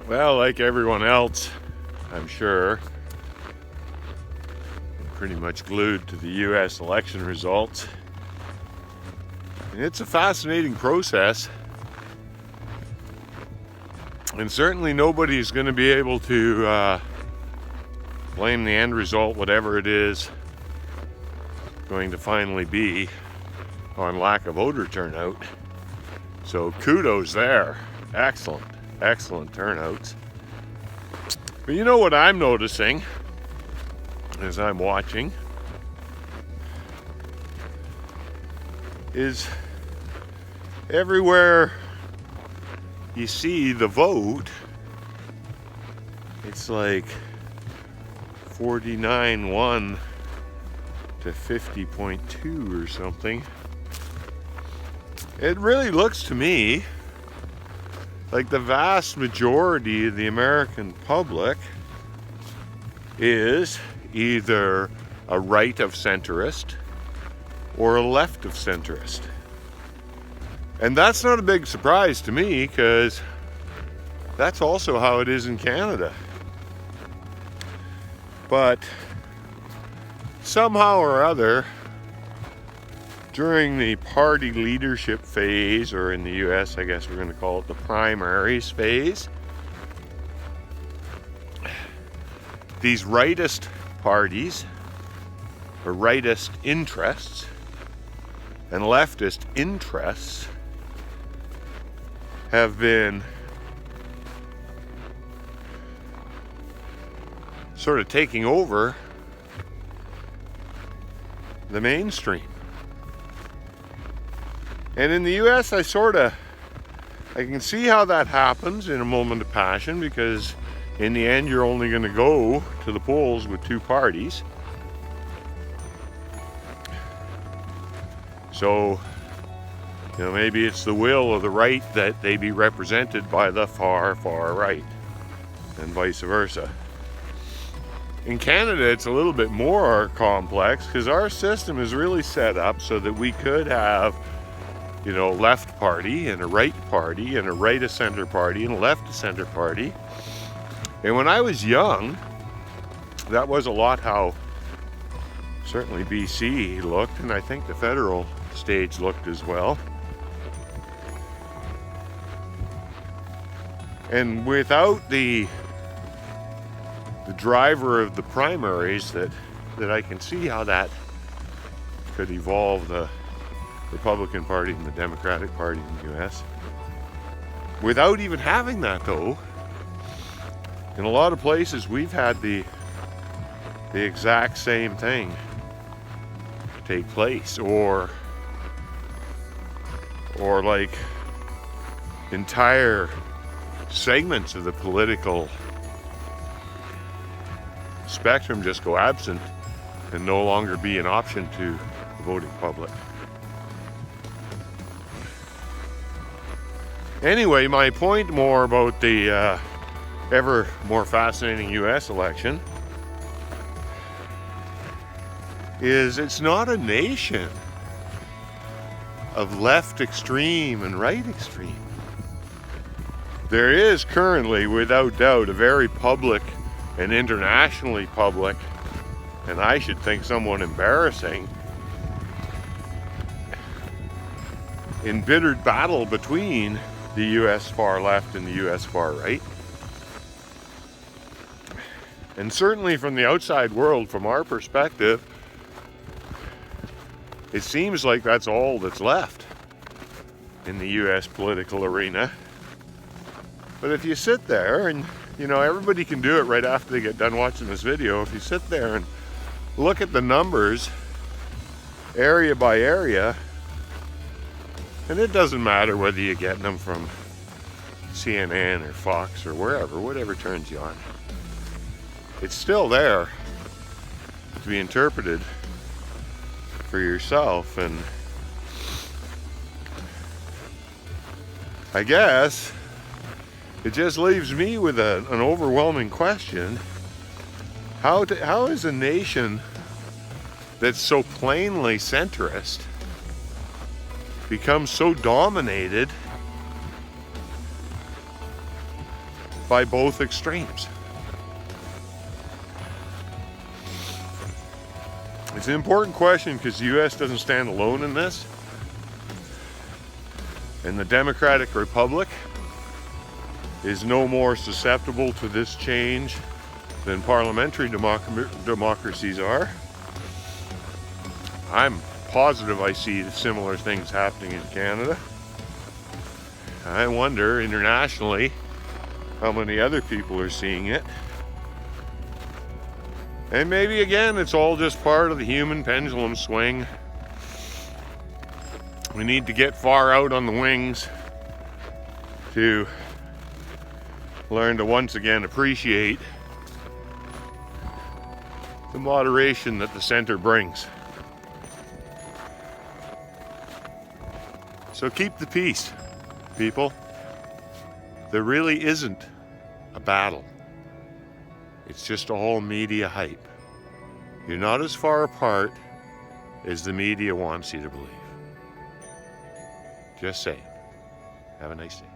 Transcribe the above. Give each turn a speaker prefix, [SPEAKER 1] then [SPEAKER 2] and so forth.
[SPEAKER 1] Well, like everyone else, I'm sure, I'm pretty much glued to the US election results. And it's a fascinating process. And certainly nobody's going to be able to blame the end result, whatever it is going to finally be, on lack of voter turnout. So kudos there. Excellent, excellent turnouts. But you know what I'm noticing as I'm watching is everywhere you see the vote, it's like 49-1 to 50.2 or something. It really looks to me like the vast majority of the American public is either a right of centrist or a left of centrist. And that's not a big surprise to me, because that's also how it is in Canada. But somehow or other, during the party leadership phase, or in the US, I guess we're going to call it the primaries phase, these rightist parties, or rightist interests, and leftist interests have been sort of taking over the mainstream. And in the US, I can see how that happens in a moment of passion, because in the end, you're only going to go to the polls with two parties. So, maybe it's the will of the right that they be represented by the far, far right, and vice versa. In Canada, it's a little bit more complex, because our system is really set up so that we could have left party and a right party and a right of center party and a left of center party. And when I was young, that was a lot how certainly BC looked, and I think the federal stage looked as well. And without the driver of the primaries, that I can see how that could evolve the Republican Party and the Democratic Party in the US. Without even having that, though, in a lot of places we've had the exact same thing take place, or like entire segments of the political spectrum just go absent and no longer be an option to the voting public. Anyway, my point more about the ever more fascinating US election is it's not a nation of left extreme and right extreme. There is currently, without doubt, a very public and internationally public, and I should think somewhat embarrassing, embittered battle between the US far left and the US far right. And certainly from the outside world, from our perspective, it seems like that's all that's left in the US political arena. But if you sit there, and everybody can do it right after they get done watching this video, if you sit there and look at the numbers area by area, and it doesn't matter whether you're getting them from CNN or Fox or wherever, whatever turns you on, it's still there to be interpreted for yourself. And I guess it just leaves me with an overwhelming question. How is a nation that's so plainly centrist become so dominated by both extremes. It's an important question because the U.S. doesn't stand alone in this. And the Democratic Republic is no more susceptible to this change than parliamentary democracies are. I'm positive I see similar things happening in Canada. I wonder internationally how many other people are seeing it. And maybe again, it's all just part of the human pendulum swing. We need to get far out on the wings to learn to once again appreciate the moderation that the center brings. So keep the peace, people. There really isn't a battle. It's just all media hype. You're not as far apart as the media wants you to believe. Just saying. Have a nice day.